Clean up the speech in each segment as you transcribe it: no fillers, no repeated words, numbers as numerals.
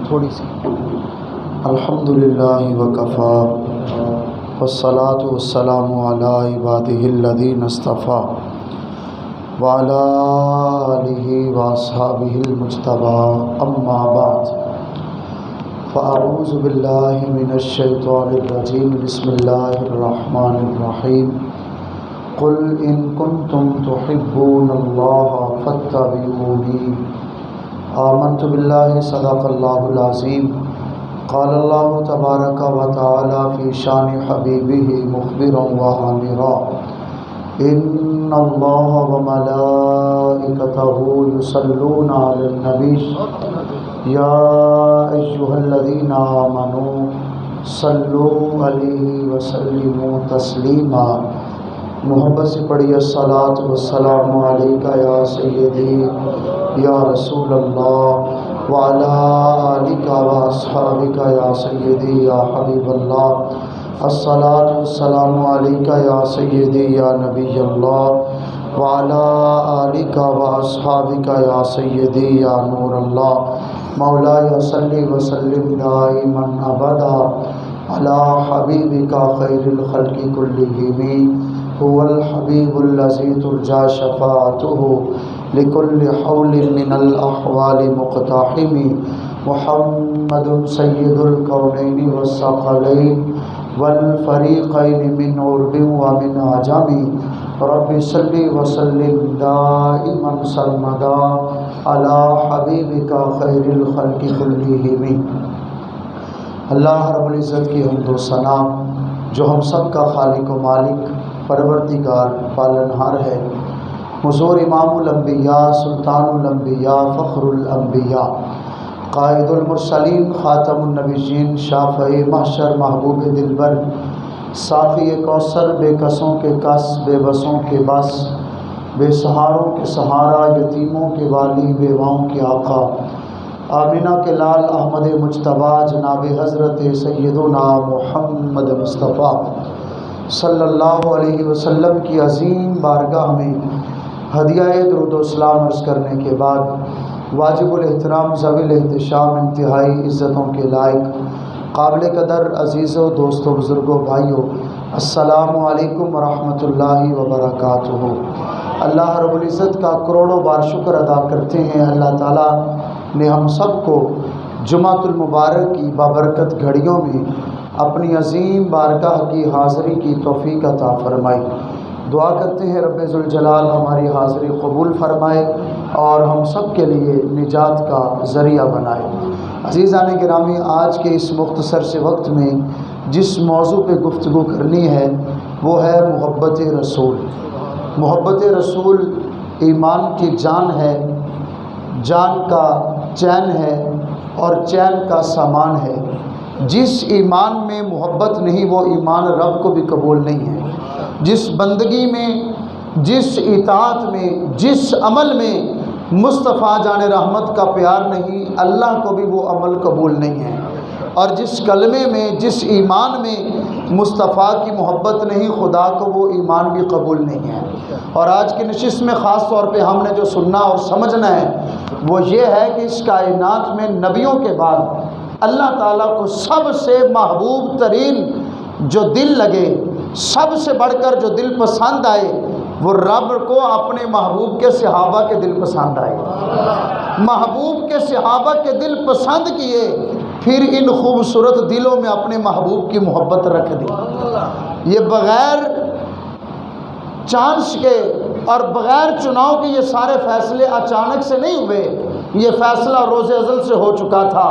تھوڑی سی الحمدللہ وکفا والصلاة والسلام علی عبادہ الذین اصطفیٰ وعلی آلہ واصحابہ المجتبیٰ اما بعد فاعوذ باللہ من الشیطان الرجیم بسم اللہ الرحمن الرحیم قل ان کنتم تحبون اللہ فاتبعونی آمنت باللہ صدق اللہ العظیم قال اللہ تبارک و تعالی فی شان حبیبہ مخبرا و آمرا ان اللہ و ملائکتہ یصلون علی النبی یا ایھا الذین آمنوا صلوا علیہ وسلموا تسلیما۔ محبت سے پڑھیے الصلاۃ والسلام علیکہ یا سیدی یا رسول اللہ وعلی آلک واصحابک یا سیدی یا حبیب اللہ۔ الصلاۃ والسلام علیکہ یا سیدی یا نبی اللہ وعلی آلک واصحابک یا سیدی یا نور اللہ۔ مولاي صل وسلم دائما ابدا على حبيبك خير الخلق كلهم هو الحبيب الذي ترجى شفاعته لكل حول من الأحوال مقتحم محمد سيد الكونين والثقلين والفريقين من عرب ومن عجم رب صل وسلم دائما سرمدا على حبيبك خير الخلق كلهم۔ اللہ رب العزت کی حمد و ثنا جو ہم سب کا خالق و مالک پروردگار پالنہار ہے، حضور امام الانبیاء سلطان الانبیاء فخر الانبیاء قائد المرسلین خاتم النبیین شافع محشر محبوب دلبر صافی کوثر بے کسوں کے کس بے بسوں کے بس بے سہاروں کے سہارا یتیموں کے والی بیواؤں کے آقا آمینہ کے لال احمد مجتبیٰ جناب حضرت سیدنا محمد مصطفیٰ صلی اللہ علیہ وسلم کی عظیم بارگاہ میں ہدیہ درود و سلام عرض کرنے کے بعد واجب الاحترام ذوی الاحتشام انتہائی عزتوں کے لائق قابل قدر عزیزوں دوستوں بزرگوں بھائیوں السلام علیکم ورحمۃ اللہ وبرکاتہ۔ اللہ رب العزت کا کروڑوں بار شکر ادا کرتے ہیں، اللہ تعالیٰ نے ہم سب کو جمعۃ المبارک کی بابرکت گھڑیوں میں اپنی عظیم بارگاہ کی حاضری کی توفیق عطا فرمائی۔ دعا کرتے ہیں رب ذوالجلال ہماری حاضری قبول فرمائے اور ہم سب کے لیے نجات کا ذریعہ بنائے۔ عزیزان گرامی، آج کے اس مختصر سے وقت میں جس موضوع پہ گفتگو کرنی ہے وہ ہے محبت رسول۔ محبت رسول ایمان کی جان ہے، جان کا چین ہے اور چین کا سامان ہے۔ جس ایمان میں محبت نہیں وہ ایمان رب کو بھی قبول نہیں ہے۔ جس بندگی میں، جس اطاعت میں، جس عمل میں مصطفیٰ جان رحمت کا پیار نہیں، اللہ کو بھی وہ عمل قبول نہیں ہے۔ اور جس کلمے میں، جس ایمان میں مصطفیٰ کی محبت نہیں، خدا کو وہ ایمان بھی قبول نہیں ہے۔ اور آج کی نشست میں خاص طور پہ ہم نے جو سننا اور سمجھنا ہے وہ یہ ہے کہ اس کائنات میں نبیوں کے بعد اللہ تعالیٰ کو سب سے محبوب ترین جو دل لگے، سب سے بڑھ کر جو دل پسند آئے، وہ رب کو اپنے محبوب کے صحابہ کے دل پسند آئے۔ محبوب کے صحابہ کے دل پسند کیے، پھر ان خوبصورت دلوں میں اپنے محبوب کی محبت رکھ دی۔ یہ بغیر چانس کے اور بغیر چناؤ کے یہ سارے فیصلے اچانک سے نہیں ہوئے، یہ فیصلہ روز ازل سے ہو چکا تھا۔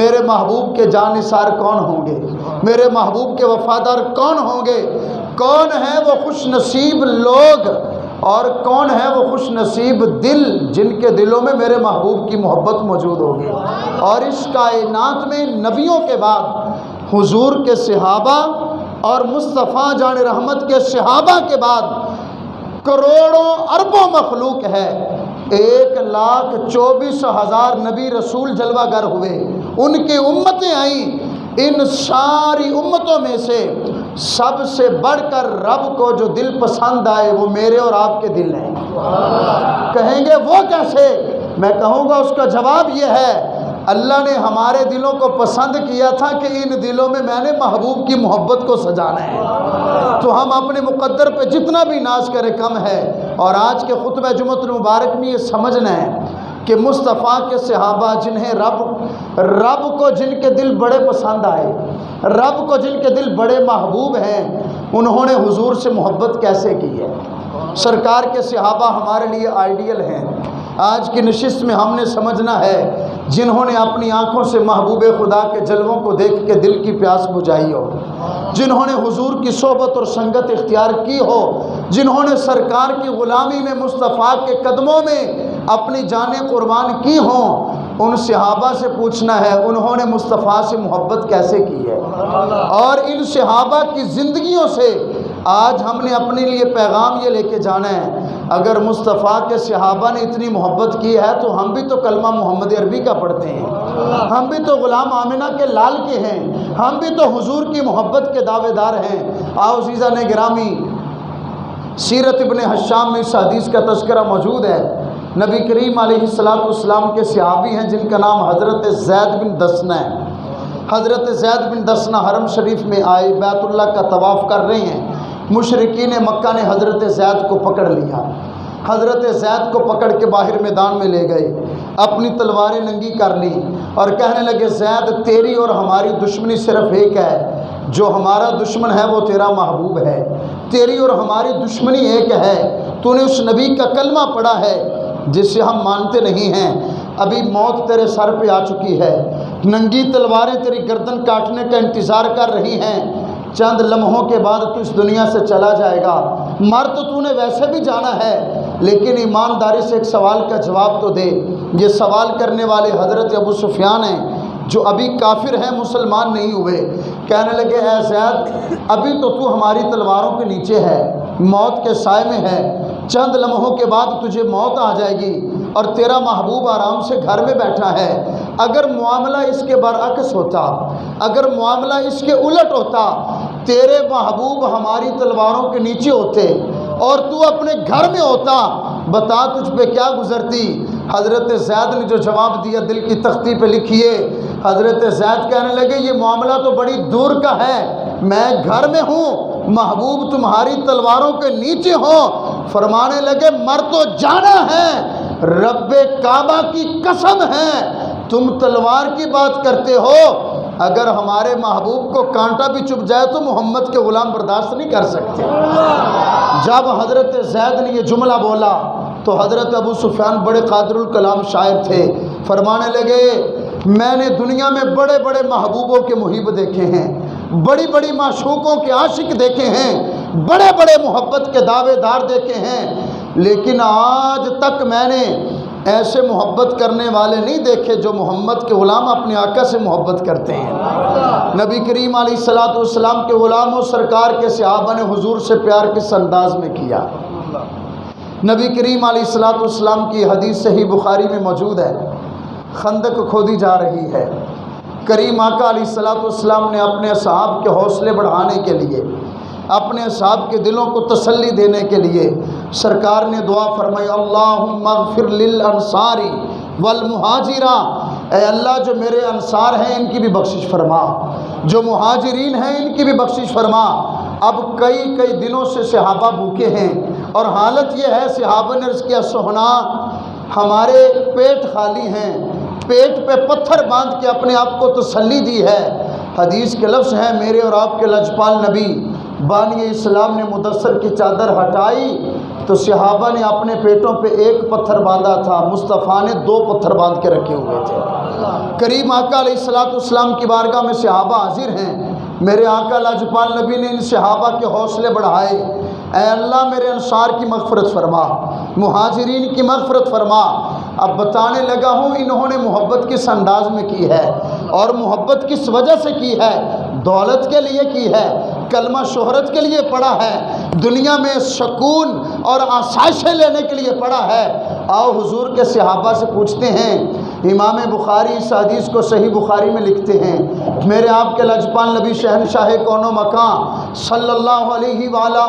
میرے محبوب کے جانثار کون ہوں گے، میرے محبوب کے وفادار کون ہوں گے، کون ہیں وہ خوش نصیب لوگ اور کون ہیں وہ خوش نصیب دل جن کے دلوں میں میرے محبوب کی محبت موجود ہوگی۔ اور اس کائنات میں نبیوں کے بعد حضور کے صحابہ اور مصطفیٰ جان رحمت کے صحابہ کے بعد کروڑوں اربوں مخلوق ہے، 1,24,000 نبی رسول جلوہ گر ہوئے، ان کی امتیں آئیں، ان ساری امتوں میں سے سب سے بڑھ کر رب کو جو دل پسند آئے وہ میرے اور آپ کے دل ہیں۔ کہیں گے وہ کیسے؟ میں کہوں گا اس کا جواب یہ ہے اللہ نے ہمارے دلوں کو پسند کیا تھا کہ ان دلوں میں نے محبوب کی محبت کو سجانا ہے، تو ہم اپنے مقدر پہ جتنا بھی ناز کرے کم ہے۔ اور آج کے خطبہ جمعۃ المبارک میں یہ سمجھنا ہے کہ مصطفیٰ کے صحابہ جنہیں رب کو جن کے دل بڑے پسند آئے، رب کو جن کے دل بڑے محبوب ہیں، انہوں نے حضور سے محبت کیسے کی ہے۔ سرکار کے صحابہ ہمارے لیے آئیڈیل ہیں۔ آج کی نشست میں ہم نے سمجھنا ہے جنہوں نے اپنی آنکھوں سے محبوب خدا کے جلووں کو دیکھ کے دل کی پیاس بجھائی ہو، جنہوں نے حضور کی صحبت اور سنگت اختیار کی ہو، جنہوں نے سرکار کی غلامی میں مصطفیٰ کے قدموں میں اپنی جانیں قربان کی ہوں، ان صحابہ سے پوچھنا ہے انہوں نے مصطفیٰ سے محبت کیسے کی ہے۔ اور ان صحابہ کی زندگیوں سے آج ہم نے اپنے لیے پیغام یہ لے کے جانا ہے، اگر مصطفیٰ کے صحابہ نے اتنی محبت کی ہے تو ہم بھی تو کلمہ محمد عربی کا پڑھتے ہیں، ہم بھی تو غلام آمنہ کے لال کے ہیں، ہم بھی تو حضور کی محبت کے دعوے دار ہیں۔ آؤ عزیزان گرامی، سیرت ابن حشام میں اس حدیث کا تذکرہ موجود ہے۔ نبی کریم علیہ السلام کے صحابی ہیں جن کا نام حضرت زید بن دسنہ ہے۔ حضرت زید بن دسنہ حرم شریف میں آئے، بیت اللہ کا طواف کر رہے ہیں، مشرکین مکہ نے حضرت زید کو پکڑ لیا، حضرت زید کو پکڑ کے باہر میدان میں لے گئے، اپنی تلواریں ننگی کر لی اور کہنے لگے زید تیری اور ہماری دشمنی صرف ایک ہے، جو ہمارا دشمن ہے وہ تیرا محبوب ہے، تیری اور ہماری دشمنی ایک ہے، تو نے اس نبی کا کلمہ پڑھا ہے جسے ہم مانتے نہیں ہیں، ابھی موت تیرے سر پہ آ چکی ہے، ننگی تلواریں تیری گردن کاٹنے کا انتظار کر رہی ہیں، چند لمحوں کے بعد تو اس دنیا سے چلا جائے گا، مر تو نے ویسے بھی جانا ہے، لیکن ایمانداری سے ایک سوال کا جواب تو دے۔ یہ سوال کرنے والے حضرت ابو سفیان ہیں جو ابھی کافر ہیں، مسلمان نہیں ہوئے۔ کہنے لگے اے زید ابھی تو ہماری تلواروں کے نیچے ہے، موت کے سائے میں ہے، چند لمحوں کے بعد تجھے موت آ جائے گی اور تیرا محبوب آرام سے گھر میں بیٹھا ہے۔ اگر معاملہ اس کے برعکس ہوتا، اگر معاملہ اس کے الٹ ہوتا، تیرے محبوب ہماری تلواروں کے نیچے ہوتے اور تو اپنے گھر میں ہوتا، بتا تجھ پہ کیا گزرتی؟ حضرت زید نے جو جواب دیا دل کی تختی پہ لکھیے۔ حضرت زید کہنے لگے یہ معاملہ تو بڑی دور کا ہے، میں گھر میں ہوں، محبوب تمہاری تلواروں کے نیچے ہو۔ فرمانے لگے مر تو جانا ہے، رب کعبہ کی قسم ہے تم تلوار کی بات کرتے ہو، اگر ہمارے محبوب کو کانٹا بھی چبھ جائے تو محمد کے غلام برداشت نہیں کر سکتے۔ جب حضرت زید نے یہ جملہ بولا تو حضرت ابو سفیان بڑے قادر الکلام شاعر تھے، فرمانے لگے میں نے دنیا میں بڑے بڑے محبوبوں کے محب دیکھے ہیں، بڑی بڑی معشوقوں کے عاشق دیکھے ہیں، بڑے بڑے محبت کے دعوے دار دیکھے ہیں، لیکن آج تک میں نے ایسے محبت کرنے والے نہیں دیکھے جو محمد کے غلام اپنے آقا سے محبت کرتے ہیں۔ نبی کریم علیہ السلام کے غلاموں سرکار کے صحابہ نے حضور سے پیار کس انداز میں کیا؟ نبی کریم علیہ السلام کی حدیث صحیح بخاری میں موجود ہے، خندق کھودی جا رہی ہے، کریم آقا علیہ السلام نے اپنے اصحاب کے حوصلے بڑھانے کے لیے، اپنے اصحاب کے دلوں کو تسلی دینے کے لیے سرکار نے دعا فرمائی اللہم اغفر للانصار والمہاجرہ، اے اللہ جو میرے انصار ہیں ان کی بھی بخشش فرما، جو مہاجرین ہیں ان کی بھی بخشش فرما۔ اب کئی دنوں سے صحابہ بھوکے ہیں اور حالت یہ ہے صحابہ نے عرض کیا سہنا ہمارے پیٹ خالی ہیں، پیٹ پہ پتھر باندھ کے اپنے آپ کو تسلی دی ہے۔ حدیث کے لفظ ہیں میرے اور آپ کے لجپال نبی بانی اسلام نے مدثر کی چادر ہٹائی تو صحابہ نے اپنے پیٹوں پہ ایک پتھر باندھا تھا، مصطفیٰ نے 2 پتھر باندھ کے رکھے ہوئے تھے۔ کریم آقا علیہ السلام کی بارگاہ میں صحابہ حاضر ہیں، میرے آقا لاجپال نبی نے ان صحابہ کے حوصلے بڑھائے، اے اللہ میرے انصار کی مغفرت فرما، مہاجرین کی مغفرت فرما۔ اب بتانے لگا ہوں انہوں نے محبت کس انداز میں کی ہے اور محبت کس وجہ سے کی ہے، دولت کے لیے کی ہے، کلمہ شہرت کے لیے پڑھا ہے، دنیا میں سکون اور آسائشیں لینے کے لیے پڑھا ہے۔ آؤ حضور کے صحابہ سے پوچھتے ہیں، امام بخاری اس حدیث کو صحیح بخاری میں لکھتے ہیں، میرے آپ کے لجپال نبی شہنشاہ کون و مکان صلی اللہ علیہ وآلہ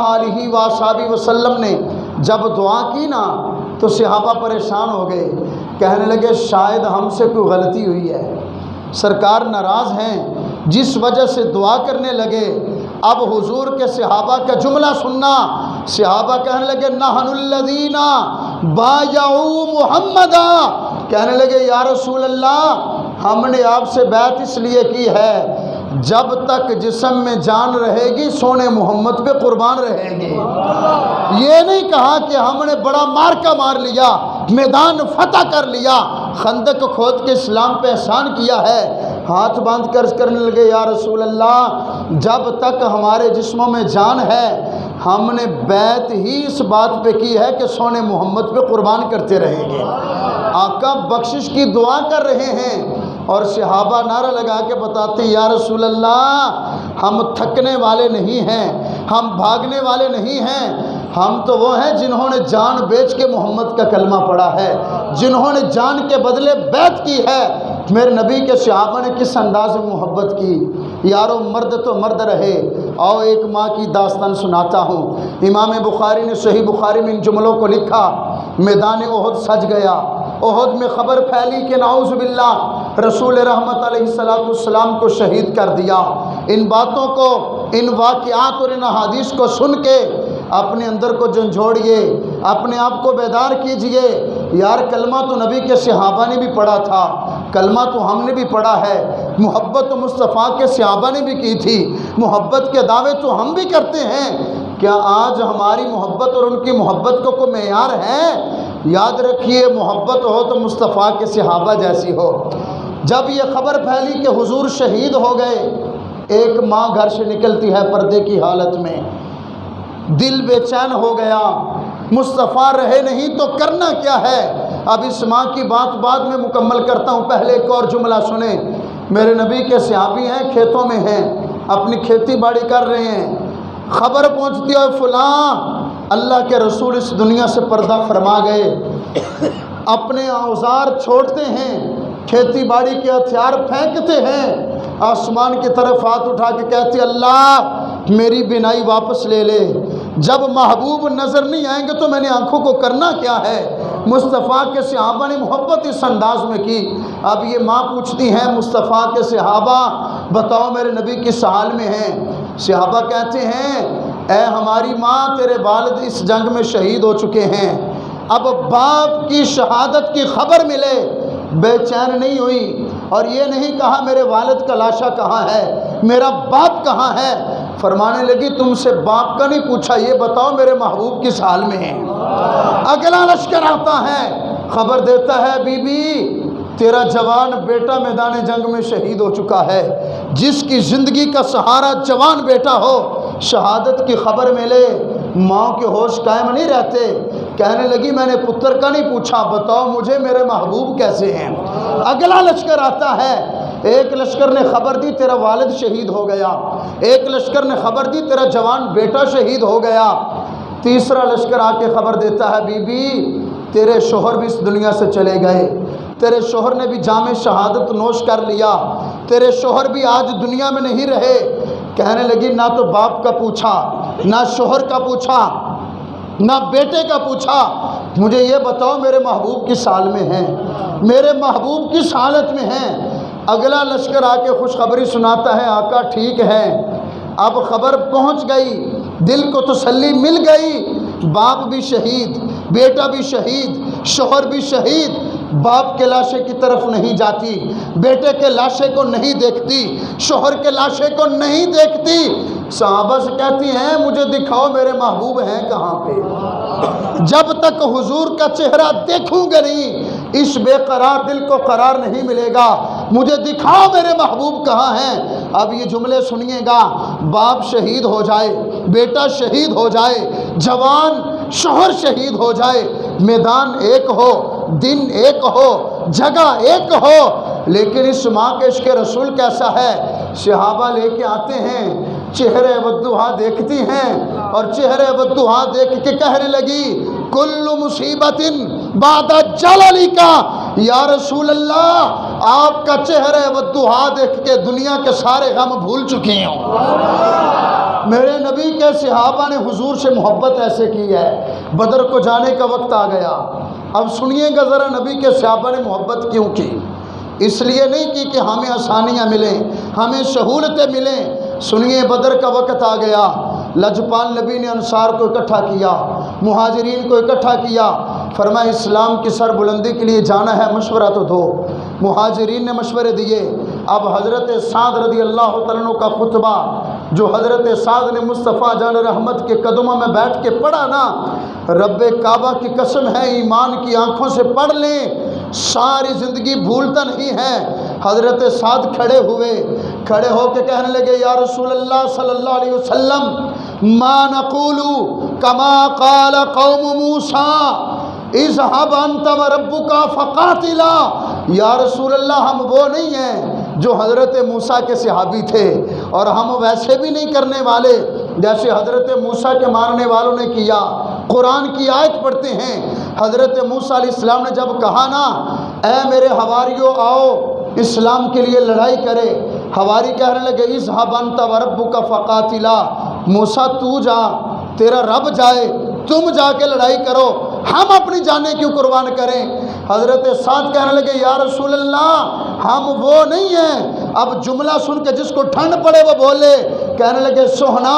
وآلہ وسلم نے جب دعا کی نا تو صحابہ پریشان ہو گئے، کہنے لگے شاید ہم سے کوئی غلطی ہوئی ہے، سرکار ناراض ہیں، جس وجہ سے دعا کرنے لگے۔ اب حضور کے صحابہ کا جملہ سننا، صحابہ کہنے لگے نحن الذین بایعوا محمدا، کہنے لگے یا رسول اللہ ہم نے آپ سے بیعت اس لیے کی ہے جب تک جسم میں جان رہے گی سونے محمد پہ قربان رہیں گے۔ یہ نہیں کہا کہ ہم نے بڑا مارکا مار لیا، میدان فتح کر لیا، خندق کھود کے اسلام پہ احسان کیا ہے۔ ہاتھ باندھ کر کرنے لگے یا رسول اللہ جب تک ہمارے جسموں میں جان ہے ہم نے بیعت ہی اس بات پہ کی ہے کہ سونے محمد پہ قربان کرتے رہیں گے۔ آقا بخشش کی دعا کر رہے ہیں اور صحابہ نعرہ لگا کے بتاتے یا رسول اللہ ہم تھکنے والے نہیں ہیں، ہم بھاگنے والے نہیں ہیں، ہم تو وہ ہیں جنہوں نے جان بیچ کے محمد کا کلمہ پڑھا ہے، جنہوں نے جان کے بدلے بیعت کی ہے۔ میرے نبی کے صحابہ نے کس انداز میں محبت کی، یارو مرد تو مرد رہے۔ آؤ ایک ماں کی داستان سناتا ہوں۔ امام بخاری نے صحیح بخاری میں ان جملوں کو لکھا، میدان احد سج گیا، احد میں خبر پھیلی کہ نعوذ باللہ رسول رحمت علیہ السلام کو شہید کر دیا۔ ان باتوں کو، ان واقعات اور ان احادیث کو سن کے اپنے اندر کو جھنجھوڑیے، اپنے آپ کو بیدار کیجئے۔ یار کلمہ تو نبی کے صحابہ نے بھی پڑھا تھا، کلمہ تو ہم نے بھی پڑھا ہے، محبت تو مصطفیٰ کے صحابہ نے بھی کی تھی، محبت کے دعوے تو ہم بھی کرتے ہیں۔ کیا آج ہماری محبت اور ان کی محبت کو کوئی معیار ہے؟ یاد رکھیے محبت ہو تو مصطفیٰ کے صحابہ جیسی ہو۔ جب یہ خبر پھیلی کہ حضور شہید ہو گئے، ایک ماں گھر سے نکلتی ہے پردے کی حالت میں، دل بے چین ہو گیا، مصطفیٰ رہے نہیں تو کرنا کیا ہے؟ اب اس ماں کی بات بعد میں مکمل کرتا ہوں، پہلے ایک اور جملہ سنیں۔ میرے نبی کے صحابی ہیں، کھیتوں میں ہیں، اپنی کھیتی باڑی کر رہے ہیں، خبر پہنچتی ہے فلاں اللہ کے رسول اس دنیا سے پردہ فرما گئے۔ اپنے اوزار چھوڑتے ہیں، کھیتی باڑی کے ہتھیار پھینکتے ہیں، آسمان کی طرف ہاتھ اٹھا کے کہتے اللہ میری بینائی واپس لے لے، جب محبوب نظر نہیں آئیں گے تو میں نے آنکھوں کو کرنا کیا ہے؟ مصطفیٰ کے صحابہ نے محبت اس انداز میں کی۔ اب یہ ماں پوچھتی ہیں مصطفیٰ کے صحابہ بتاؤ میرے نبی کس حال میں ہیں؟ صحابہ کہتے ہیں اے ہماری ماں تیرے والد اس جنگ میں شہید ہو چکے ہیں۔ اب باپ کی شہادت کی خبر ملے بے چین نہیں ہوئی اور یہ نہیں کہا میرے والد کا لاشا کہاں ہے، میرا باپ کہاں ہے؟ فرمانے لگی تم سے باپ کا نہیں پوچھا، یہ بتاؤ میرے محبوب کس حال میں ہیں؟ اگلا لشکر آتا ہے، خبر دیتا ہے بی بی تیرا جوان بیٹا میدان جنگ میں شہید ہو چکا ہے۔ جس کی زندگی کا سہارا جوان بیٹا ہو، شہادت کی خبر ملے، ماں کے ہوش قائم نہیں رہتے۔ کہنے لگی میں نے پتر کا نہیں پوچھا، بتاؤ مجھے میرے محبوب کیسے ہیں؟ اگلا لشکر آتا ہے، ایک لشکر نے خبر دی تیرا والد شہید ہو گیا، ایک لشکر نے خبر دی تیرا جوان بیٹا شہید ہو گیا، تیسرا لشکر آ کے خبر دیتا ہے بی بی تیرے شوہر بھی اس دنیا سے چلے گئے، تیرے شوہر نے بھی جام شہادت نوش کر لیا، تیرے شوہر بھی آج دنیا میں نہیں رہے۔ کہنے لگی نہ تو باپ کا پوچھا، نہ شوہر کا پوچھا، نہ بیٹے کا پوچھا، مجھے یہ بتاؤ میرے محبوب کس حال میں ہیں، میرے محبوب کس حالت میں ہیں؟ اگلا لشکر آ کے خوشخبری سناتا ہے آقا ٹھیک ہے۔ اب خبر پہنچ گئی، دل کو تسلی مل گئی، باپ بھی شہید، بیٹا بھی شہید، شوہر بھی شہید، باپ کے لاشے کی طرف نہیں جاتی، بیٹے کے لاشے کو نہیں دیکھتی، شوہر کے لاشے کو نہیں دیکھتی، صحابہ سے کہتی ہیں مجھے دکھاؤ میرے محبوب ہیں کہاں پہ؟ جب تک حضور کا چہرہ دیکھوں گے نہیں اس بے قرار دل کو قرار نہیں ملے گا، مجھے دکھاؤ میرے محبوب کہاں ہیں۔ اب یہ جملے سنیے گا، باپ شہید ہو جائے، بیٹا شہید ہو جائے، جوان شوہر شہید ہو جائے، میدان ایک ہو، دن ایک ہو، جگہ ایک ہو، لیکن اس ماں کے عشق رسول کیسا ہے؟ صحابہ لے کے آتے ہیں، چہرے والدہا دیکھتی ہیں اور چہرے والدہا دیکھ کے کہنے لگی کل مصیبت بعد جلالی کا، یا رسول اللہ آپ کا چہرے والدہا دیکھ کے دنیا کے سارے غم بھول چکی ہوں۔ میرے نبی کے صحابہ نے حضور سے محبت ایسے کی ہے۔ بدر کو جانے کا وقت آ گیا، اب سنیے گا ذرا نبی کے صحابہ نے محبت کیوں کی؟ اس لیے نہیں کی کہ ہمیں آسانیاں ملیں، ہمیں سہولتیں ملیں۔ سنیے، بدر کا وقت آ گیا، لجپال نبی نے انصار کو اکٹھا کیا، مہاجرین کو اکٹھا کیا، فرمایا اسلام کی سر بلندی کے لیے جانا ہے، مشورہ تو دو۔ مہاجرین نے مشورے دیے۔ اب حضرت سعد رضی اللہ تعالیٰ عنہ کا خطبہ جو حضرت سعد نے مصطفیٰ جان رحمت کے قدموں میں بیٹھ کے پڑھا نا، رب کعبہ کی قسم ہے، ایمان کی آنکھوں سے پڑھ لیں، ساری زندگی بھولتا نہیں ہے۔ حضرت سعد کھڑے ہو کے کہنے لگے، یا رسول اللہ صلی اللہ علیہ وسلم، ما نقول کما قال قوم موسیٰ اذهب انت وربک فقاتلا۔ یا رسول اللہ، ہم وہ نہیں ہیں جو حضرت موسیٰ کے صحابی تھے، اور ہم ویسے بھی نہیں کرنے والے جیسے حضرت موسیٰ کے ماننے والوں نے کیا۔ قرآن کی آیت پڑھتے ہیں، حضرت موسیٰ علیہ السلام نے جب کہا نا، اے میرے حواریوں آؤ اسلام کے لیے لڑائی کرے، حواری کہنے لگے، اذهب انت وربک فقاتلا، موسیٰ تو جا، تیرا رب جائے، تم جا کے لڑائی کرو، ہم اپنی جانیں کیوں قربان کریں؟ حضرت سعد کہنے لگے، یا رسول اللہ، ہم وہ نہیں ہیں۔ اب جملہ سن کے جس کو ٹھنڈ پڑے وہ بولے، کہنے لگے، سہنا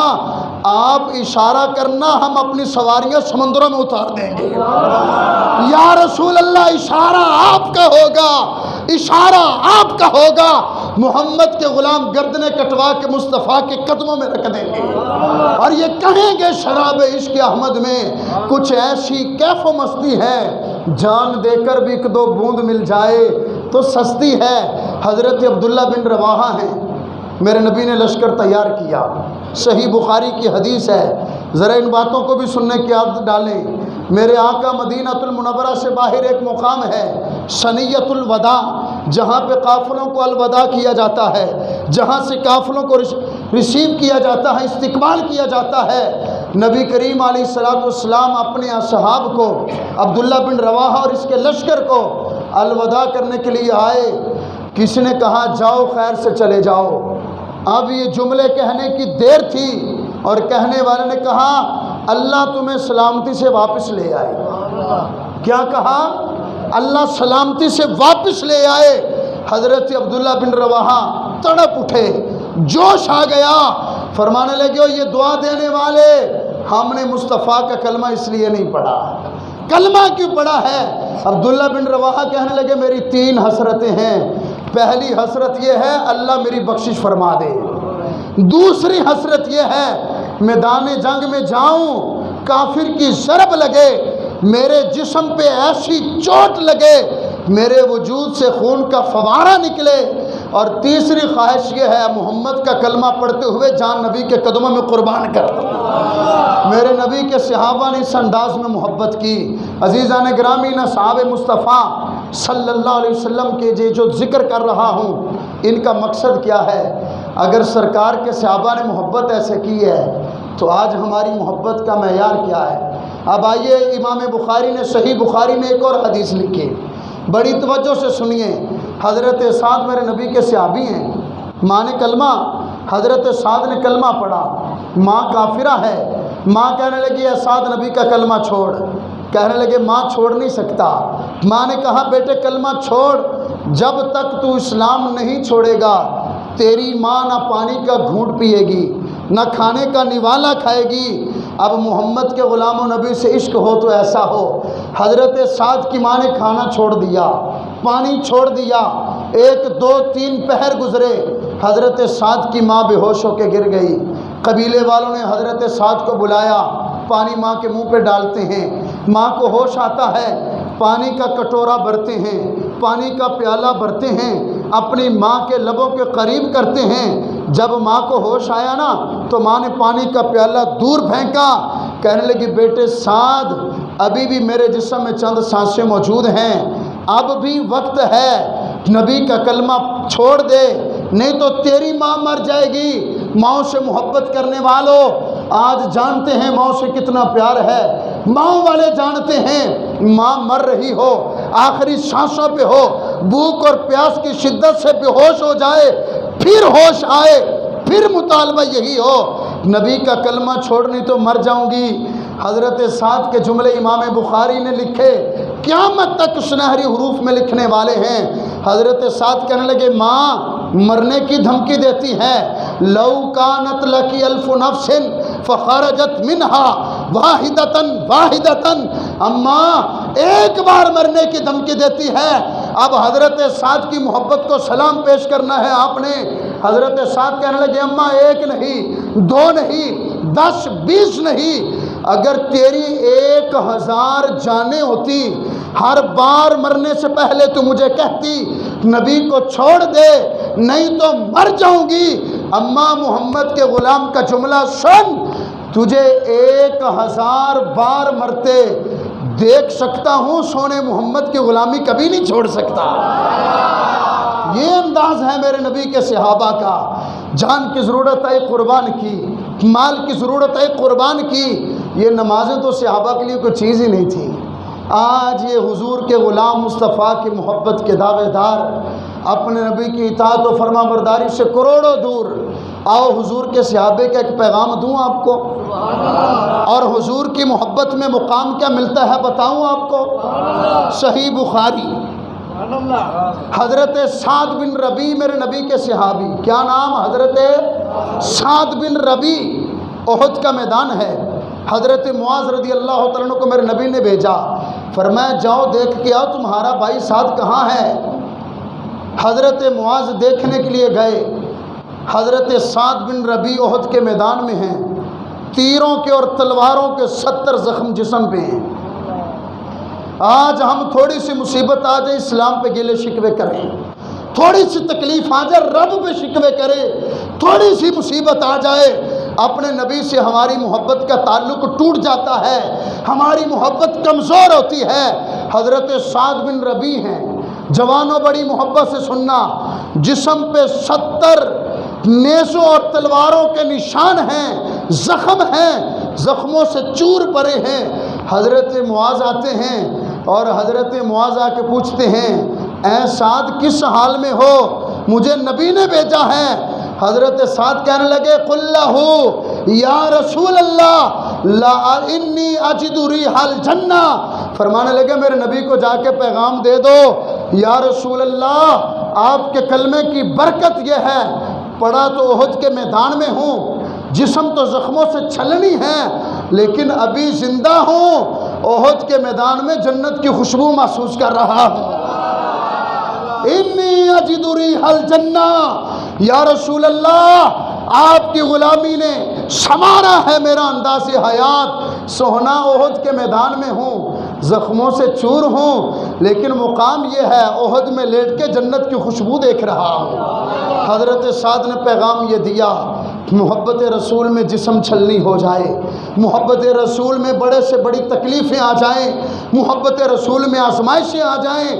آپ اشارہ کرنا، ہم اپنی سواریاں سمندروں میں اتار دیں گے۔ یا رسول اللہ، اشارہ آپ کا ہوگا، اشارہ آپ کا ہوگا، محمد کے غلام گردنیں کٹوا کے مصطفیٰ کے قدموں میں رکھ دیں گے، اور یہ کہیں گے شراب عشق احمد میں کچھ ایسی کیف و مستی ہے، جان دے کر بھی ایک دو بوند مل جائے تو سستی ہے۔ حضرت عبداللہ بن رواحہ ہیں، میرے نبی نے لشکر تیار کیا، صحیح بخاری کی حدیث ہے، ذرا ان باتوں کو بھی سننے کی عادت ڈالیں۔ میرے آقا مدینہ المنورہ سے باہر ایک مقام ہے ثنیۃ الوداع، جہاں پہ قافلوں کو الوداع کیا جاتا ہے، جہاں سے قافلوں کو ریسیو کیا جاتا ہے، استقبال کیا جاتا ہے۔ نبی کریم علیہ السلام اپنے اصحاب کو، عبداللہ بن رواحہ اور اس کے لشکر کو الوداع کرنے کے لیے آئے۔ کسی نے کہا جاؤ، خیر سے چلے جاؤ۔ اب یہ جملے کہنے کی دیر تھی اور کہنے والے نے کہا اللہ تمہیں سلامتی سے واپس لے آئے۔ کیا کہا؟ اللہ سلامتی سے واپس لے آئے۔ حضرت عبداللہ بن رواحہ تڑپ اٹھے، جوش آ گیا، فرمانے لگے، یہ دعا دینے والے، ہم نے مصطفیٰ کا کلمہ اس لیے نہیں پڑھا۔ کلمہ کیوں پڑھا ہے؟ عبداللہ بن رواحہ کہنے لگے، میری 3 حسرتیں ہیں۔ پہلی حسرت یہ ہے اللہ میری بخشش فرما دے، دوسری حسرت یہ ہے میدان جنگ میں جاؤں، کافر کی ضرب لگے، میرے جسم پہ ایسی چوٹ لگے، میرے وجود سے خون کا فوارہ نکلے، اور تیسری خواہش یہ ہے محمد کا کلمہ پڑھتے ہوئے جان نبی کے قدموں میں قربان کر دو۔ میرے نبی کے صحابہ نے اس انداز میں محبت کی۔ عزیزان گرامی، اصحاب مصطفیٰ صلی اللہ علیہ وسلم کے جو ذکر کر رہا ہوں، ان کا مقصد کیا ہے؟ اگر سرکار کے صحابہ نے محبت ایسے کی ہے تو آج ہماری محبت کا معیار کیا ہے؟ اب آئیے، امام بخاری نے صحیح بخاری میں ایک اور حدیث لکھی، بڑی توجہ سے سنیے۔ حضرت سعد میرے نبی کے صحابی ہیں، ماں نے کلمہ، حضرت سعد نے کلمہ پڑھا، ماں کافرہ ہے، ماں کہنے لگی اے سعد نبی کا کلمہ چھوڑ، کہنے لگے ماں چھوڑ نہیں سکتا۔ ماں نے کہا بیٹے کلمہ چھوڑ، جب تک تو اسلام نہیں چھوڑے گا تیری ماں نہ پانی کا گھونٹ پیے گی نہ کھانے کا نوالا کھائے گی۔ اب محمد کے غلام و نبی سے عشق ہو تو ایسا ہو۔ حضرت سعد کی ماں نے کھانا چھوڑ دیا، پانی چھوڑ دیا، 1 2 3 پہر گزرے، حضرت سعد کی ماں بے ہوش ہو کے گر گئی۔ قبیلے والوں نے حضرت سعد کو بلایا، پانی ماں کے منہ پہ ڈالتے ہیں، ماں کو ہوش آتا ہے، پانی کا کٹورا بھرتے ہیں، پانی کا پیالہ بھرتے ہیں، اپنی ماں کے لبوں کے قریب کرتے ہیں۔ جب ماں کو ہوش آیا نا تو ماں نے پانی کا پیالہ دور پھینکا، کہنے لگی بیٹے سعد، ابھی بھی میرے جسم میں چند سانسیں موجود ہیں، اب بھی وقت ہے، نبی کا کلمہ چھوڑ دے نہیں تو تیری ماں مر جائے گی۔ ماں سے محبت کرنے والوں آج جانتے ہیں ماں سے کتنا پیار ہے، ماں والے جانتے ہیں ماں مر رہی ہو، آخری سانسوں پہ ہو، بھوک اور پیاس کی شدت سے بے ہوش ہو جائے، پھر ہوش آئے، پھر مطالبہ یہی ہو نبی کا کلمہ چھوڑنی تو مر جاؤں گی، حضرت سعد کے جملے امام بخاری نے لکھے، قیامت تک سنہری حروف میں لکھنے والے ہیں۔ حضرت سعد کہنے لگے ماں مرنے کی دھمکی دیتی ہے، لو کانت لکی الف نفس فخرجت منہا واحدتن واحدتن، اماں ایک بار مرنے کی دھمکی دیتی ہے۔ اب حضرت سعد کی محبت کو سلام پیش کرنا ہے آپ نے۔ حضرت سعد کہنے لگے اماں ایک نہیں، دو نہیں، 10 20 نہیں، اگر تیری 1000 جانیں ہوتی، ہر بار مرنے سے پہلے تو مجھے کہتی نبی کو چھوڑ دے نہیں تو مر جاؤں گی۔ اماں محمد کے غلام کا جملہ سن، تجھے 1000 بار مرتے دیکھ سکتا ہوں، سونے محمد کی غلامی کبھی نہیں چھوڑ سکتا۔ یہ انداز ہے میرے نبی کے صحابہ کا۔ جان کی ضرورت ہے قربان کی، مال کی ضرورت ہے قربان کی۔ یہ نمازیں تو صحابہ کے لیے کوئی چیز ہی نہیں تھی۔ آج یہ حضور کے غلام مصطفیٰ کی محبت کے دعوے دار اپنے نبی کی اطاعت و فرما برداری سے کروڑوں دور۔ آؤ حضور کے صحابے کا ایک پیغام دوں آپ کو، اور حضور کی محبت میں مقام کیا ملتا ہے بتاؤں آپ کو۔ صحیح بخاری، حضرت سعد بن ربی میرے نبی کے صحابی، کیا نام؟ حضرت سعد بن ربی۔ احد کا میدان ہے، حضرت معاذ رضی اللہ تعالیٰ عنہ کو میرے نبی نے بھیجا، فرمایا جاؤ دیکھ کے آؤ تمہارا بھائی سعد کہاں ہے۔ حضرت معاذ دیکھنے کے لیے گئے۔ حضرت سعد بن ربی احد کے میدان میں ہیں، تیروں کے اور تلواروں کے 70 زخم جسم پہ ہیں۔ آج ہم تھوڑی سی مصیبت آ جائے اسلام پہ گلے شکوے کریں، تھوڑی سی تکلیف آ جائے رب پہ شکوے کرے، تھوڑی سی مصیبت آ جائے اپنے نبی سے ہماری محبت کا تعلق ٹوٹ جاتا ہے، ہماری محبت کمزور ہوتی ہے۔ حضرت سعد بن ربی ہیں، جوانوں بڑی محبت سے سننا، جسم پہ 70 نیزوں اور تلواروں کے نشان ہیں، زخم ہیں، زخموں سے چور پڑے ہیں۔ حضرت معاذ آتے ہیں اور حضرت معاذ آ کے پوچھتے ہیں اے سعد کس حال میں ہو، مجھے نبی نے بھیجا ہے۔ حضرت سعد کہنے لگے قل لہ یا رسول اللہ لا انی اجد ریح الجنہ، فرمانے لگے میرے نبی کو جا کے پیغام دے دو، یا رسول اللہ آپ کے کلمے کی برکت یہ ہے، پڑا تو احد کے میدان میں ہوں، جسم تو زخموں سے چھلنی ہے لیکن ابھی زندہ ہوں، احد کے میدان میں جنت کی خوشبو محسوس کر رہا ہوں۔ انی اجد ریح الجنہ، یا رسول اللہ آپ کی غلامی نے سنوارا ہے میرا انداز حیات، سوہنا احد کے میدان میں ہوں، زخموں سے چور ہوں، لیکن مقام یہ ہے احد میں لیٹ کے جنت کی خوشبو دیکھ رہا ہوں۔ حضرت سعد نے پیغام یہ دیا، محبت رسول میں جسم چھلنی ہو جائے، محبت رسول میں بڑے سے بڑی تکلیفیں آ جائیں، محبت رسول میں آزمائشیں آ جائیں،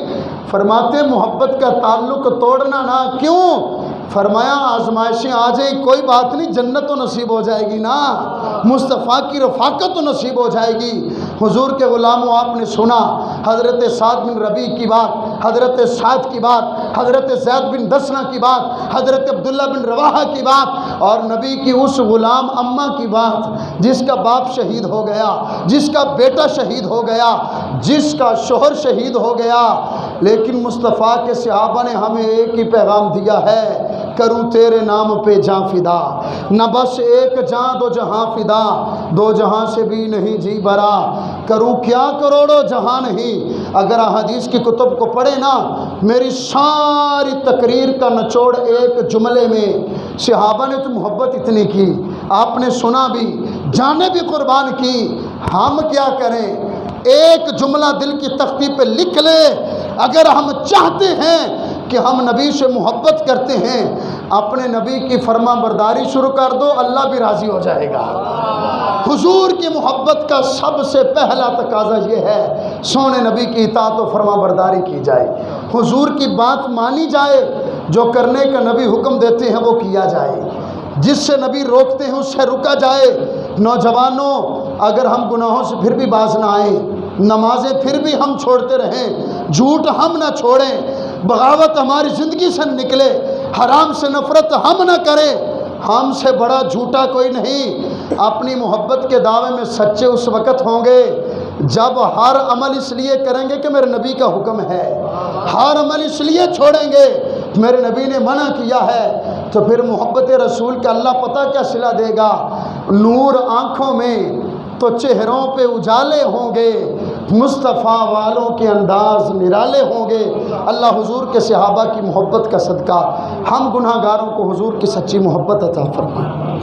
فرماتے محبت کا تعلق توڑنا نہ، کیوں؟ فرمایا آزمائشیں آ جائیں کوئی بات نہیں، جنت تو نصیب ہو جائے گی نا، مصطفیٰ کی رفاقت تو نصیب ہو جائے گی۔ حضور کے غلاموں آپ نے سنا حضرت سعد بن ربی کی بات، حضرت سعد کی بات، حضرت زید بن دسنہ کی بات، حضرت عبداللہ بن رواحہ کی بات، اور نبی کی اس غلام اماں کی بات جس کا باپ شہید ہو گیا، جس کا بیٹا شہید ہو گیا، جس کا شوہر شہید ہو گیا، لیکن مصطفیٰ کے صحابہ نے ہمیں ایک ہی پیغام دیا ہے، کروں تیرے نام پہ جاں فدا، نہ بس ایک جاں دو جہاں فدا، دو جہاں سے بھی نہیں جی برا، کروں کیا کروڑوں جہاں نہیں۔ اگر حدیث کی کتب کو پڑھے نا، میری ساری تقریر کا نچوڑ ایک جملے میں، صحابہ نے تو محبت اتنی کی، آپ نے سنا بھی، جانیں بھی قربان کی، ہم کیا کریں؟ ایک جملہ دل کی تختی پہ لکھ لے، اگر ہم چاہتے ہیں کہ ہم نبی سے محبت کرتے ہیں، اپنے نبی کی فرما برداری شروع کر دو، اللہ بھی راضی ہو جائے گا۔ حضور کی محبت کا سب سے پہلا تقاضا یہ ہے سونے نبی کی اطاعت و فرما برداری کی جائے، حضور کی بات مانی جائے، جو کرنے کا نبی حکم دیتے ہیں وہ کیا جائے، جس سے نبی روکتے ہیں اس سے رکا جائے۔ نوجوانوں اگر ہم گناہوں سے پھر بھی باز نہ آئیں، نمازیں پھر بھی ہم چھوڑتے رہیں، جھوٹ ہم نہ چھوڑیں، بغاوت ہماری زندگی سے نکلے، حرام سے نفرت ہم نہ کریں، ہم سے بڑا جھوٹا کوئی نہیں۔ اپنی محبت کے دعوے میں سچے اس وقت ہوں گے جب ہر عمل اس لیے کریں گے کہ میرے نبی کا حکم ہے، ہر عمل اس لیے چھوڑیں گے میرے نبی نے منع کیا ہے، تو پھر محبت رسول کا اللہ پتہ کیا صلہ دے گا، نور آنکھوں میں تو چہروں پہ اجالے ہوں گے، مصطفیٰ والوں کے انداز نرالے ہوں گے۔ اللہ حضور کے صحابہ کی محبت کا صدقہ ہم گناہ گاروں کو حضور کی سچی محبت عطا فرمائے۔